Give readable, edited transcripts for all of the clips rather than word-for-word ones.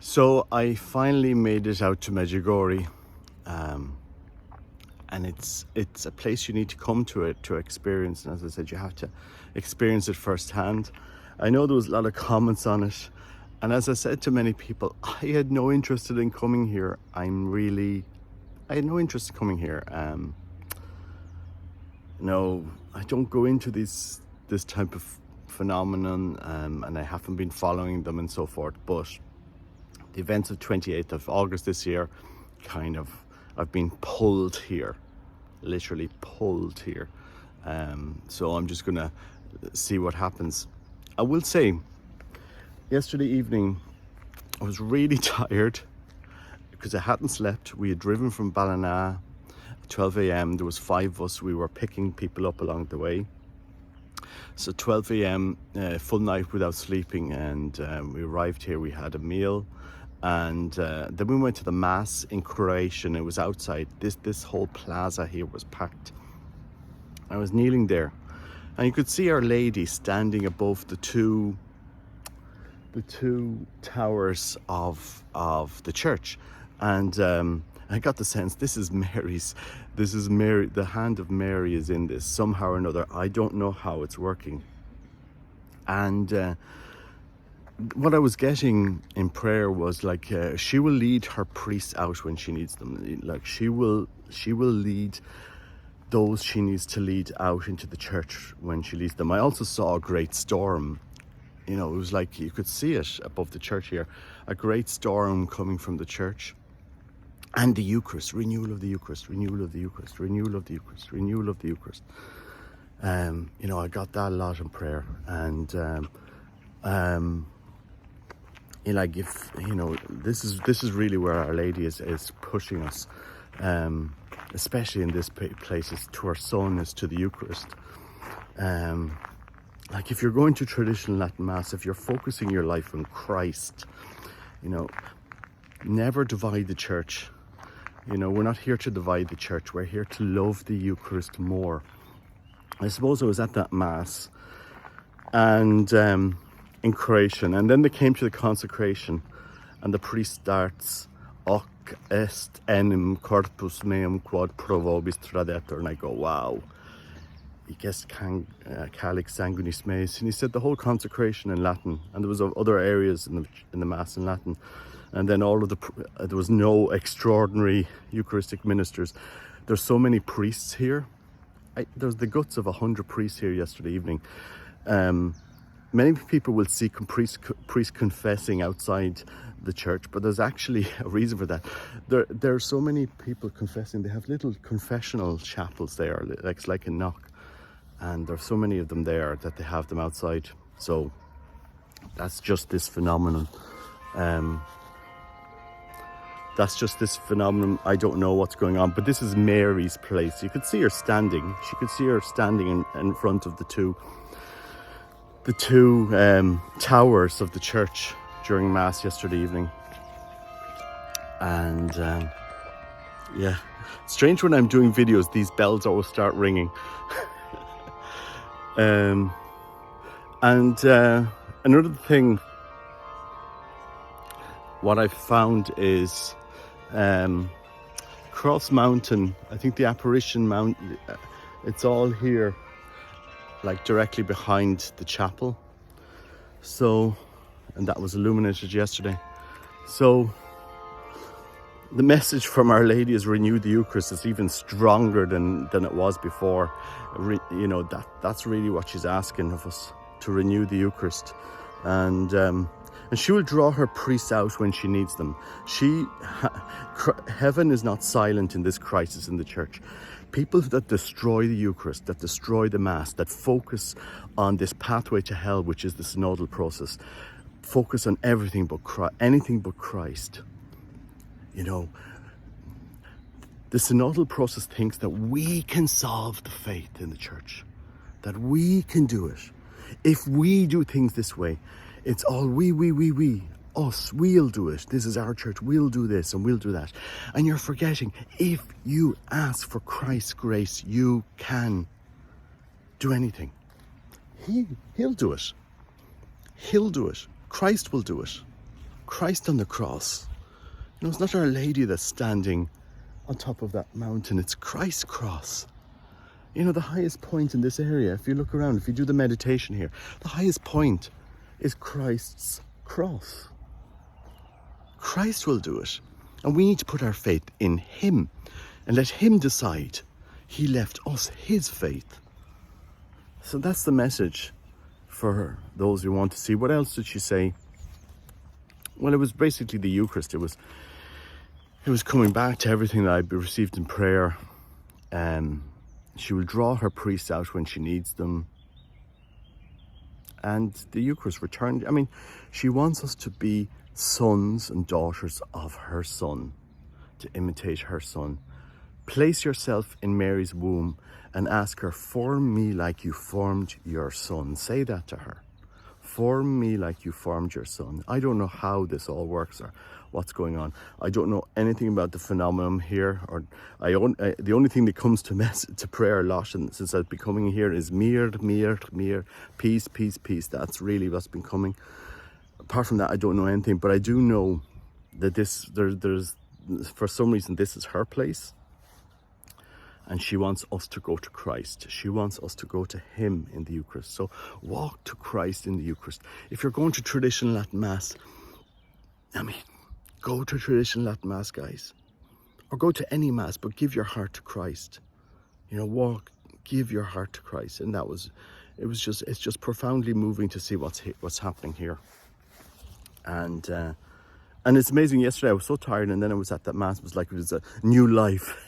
So I finally made it out to Medjugorje, and it's a place you need to come to it to experience. And as I said, you have to experience it firsthand. I know there was a lot of comments on it, and as I said to many people, I had no interest in coming here. I had no interest in coming here. No, I don't go into this type of phenomenon, and I haven't been following them and so forth. But the events of 28th of August this year, I've been pulled here, literally pulled here. So I'm just gonna see what happens. I will say, yesterday evening, I was really tired because I hadn't slept. We had driven from Ballina at 12 a.m. There was 5 of us. We were picking people up along the way. So 12 a.m., full night without sleeping, and we arrived here. We had a meal, and then we went to the mass in Croatian. It was outside. This whole plaza here was packed. I was kneeling there, and you could see Our Lady standing above the two towers of the church, and I got the sense this is Mary. The hand of Mary is in this somehow or another. I don't know how it's working. And what I was getting in prayer was like, she will lead her priests out when she needs them. Like she will lead those she needs to lead out into the church when she leads them. I also saw a great storm. It was like you could see it above the church here, a great storm coming from the church. And the Eucharist, renewal of the Eucharist, renewal of the Eucharist, renewal of the Eucharist, renewal of the Eucharist. I got that a lot in prayer, and this is really where Our Lady is pushing us, especially in this place, is to our Son, is to the Eucharist. Like if you're going to traditional Latin Mass, if you're focusing your life on Christ, never divide the church. We're not here to divide the church. We're here to love the Eucharist more. I suppose I was at that Mass and in Croatian, and then they came to the consecration, and the priest starts, Hoc est enim corpus meum quod pro vobis tradetur, and I go, wow. He guessed Calix sanguinis meis, and he said the whole consecration in Latin, and there was other areas in the Mass in Latin. And then there was no extraordinary Eucharistic ministers. There's so many priests here. There's the guts of 100 priests here yesterday evening. Many people will see priests confessing outside the church, but there's actually a reason for that. There are so many people confessing. They have little confessional chapels there, like a knock. And there's so many of them there that they have them outside. So that's just this phenomenon. I don't know what's going on, but this is Mary's place. You could see her standing. She could see her standing in front of the two towers of the church during Mass yesterday evening. And yeah, strange when I'm doing videos, these bells always start ringing. And another thing, what I've found is Cross Mountain, I think the Apparition Mount, it's all here, like directly behind the chapel. So, and that was illuminated yesterday. So the message from Our Lady is renew the Eucharist. It's even stronger than it was before. That's really what she's asking of us, to renew the Eucharist. And she will draw her priests out when she needs them. Heaven is not silent in this crisis in the church. People that destroy the Eucharist, that destroy the Mass, that focus on this pathway to hell, which is the synodal process, focus on anything but Christ. The synodal process thinks that we can solve the faith in the church, that we can do it. If we do things this way, it's all we, us, we'll do it. This is our church, we'll do this and we'll do that. And you're forgetting, if you ask for Christ's grace, you can do anything. He'll do it. He'll do it. Christ will do it. Christ on the cross. You know, it's not Our Lady that's standing on top of that mountain. It's Christ's cross. You know, the highest point in this area, if you look around, if you do the meditation here, the highest point is Christ's cross. Christ will do it. And we need to put our faith in him and let him decide. He left us his faith. So that's the message for those who want to see. What else did she say? Well, it was basically the Eucharist. It was coming back to everything that I received in prayer. She will draw her priests out when she needs them. And the Eucharist returned. I mean, she wants us to be sons and daughters of her Son, to imitate her Son. Place yourself in Mary's womb and ask her, form me like you formed your Son. Say that to her. Form me like you formed your Son. I don't know how this all works or what's going on. I don't know anything about the phenomenon here. The only thing that comes to prayer a lot since I've been coming here is mir, peace, peace, peace. That's really what's been coming. Apart from that, I don't know anything. But I do know that there's for some reason, this is her place. And she wants us to go to Christ. She wants us to go to him in the Eucharist. So walk to Christ in the Eucharist. If you're going to traditional Latin Mass, go to traditional Latin Mass, guys. Or go to any Mass, but give your heart to Christ. You know, give your heart to Christ. And it's just profoundly moving to see what's happening here. And it's amazing. Yesterday I was so tired, and then I was at that Mass. It was like it was a new life.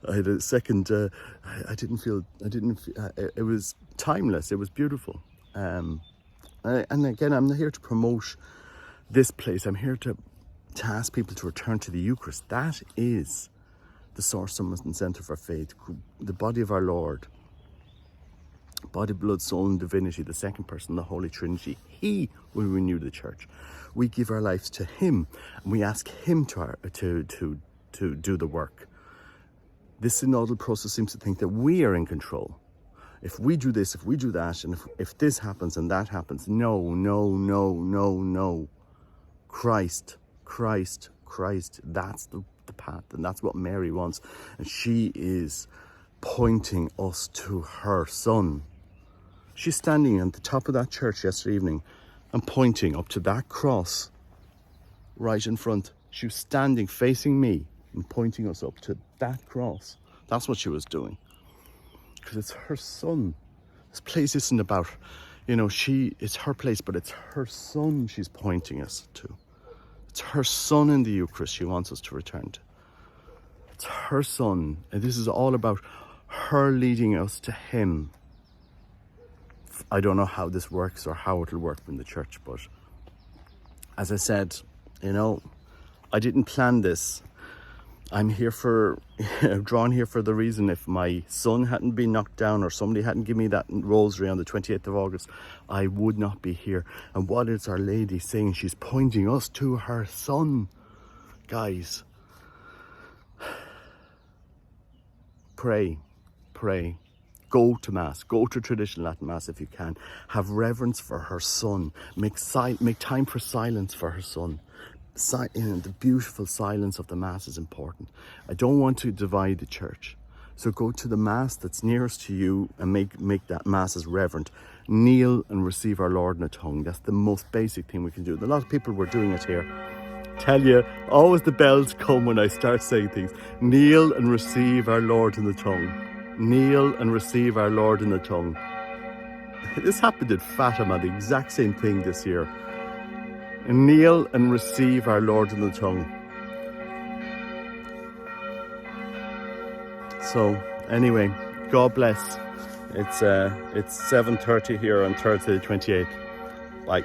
I had a second, I didn't feel, it was timeless, it was beautiful. And again, I'm not here to promote this place. I'm here to ask people to return to the Eucharist. That is the source, summit and centre of our faith, the body of our Lord. Body, blood, soul and divinity, the second person, the Holy Trinity. He will renew the church. We give our lives to him, and we ask him to do the work. This synodal process seems to think that we are in control. If we do this, if we do that, and if this happens and that happens, no. Christ. That's the path, and that's what Mary wants. And she is pointing us to her Son. She's standing at the top of that church yesterday evening and pointing up to that cross right in front. She was standing facing me and pointing us up to that cross. That's what she was doing. Because it's her Son. This place isn't about, it's her place, but it's her Son she's pointing us to. It's her Son in the Eucharist she wants us to return to. It's her Son. And this is all about her leading us to him. I don't know how this works or how it'll work in the church, but as I said, I didn't plan this. I'm here drawn here for the reason. If my son hadn't been knocked down or somebody hadn't given me that rosary on the 28th of August, I would not be here. And what is Our Lady saying? She's pointing us to her Son. Guys, pray. Go to Mass. Go to traditional Latin Mass if you can. Have reverence for her Son. Make time for silence for her Son. The beautiful silence of the Mass is important. I don't want to divide the church. So go to the Mass that's nearest to you and make that Mass as reverent. Kneel and receive our Lord in a tongue. That's the most basic thing we can do. A lot of people were doing it here. Tell you, always the bells come when I start saying things. Kneel and receive our Lord in the tongue. Kneel and receive our Lord in the tongue. This happened at Fatima, the exact same thing this year. Kneel and receive our Lord in the tongue. So anyway, God bless. It's 7:30 here on Thursday the 28th. Bye.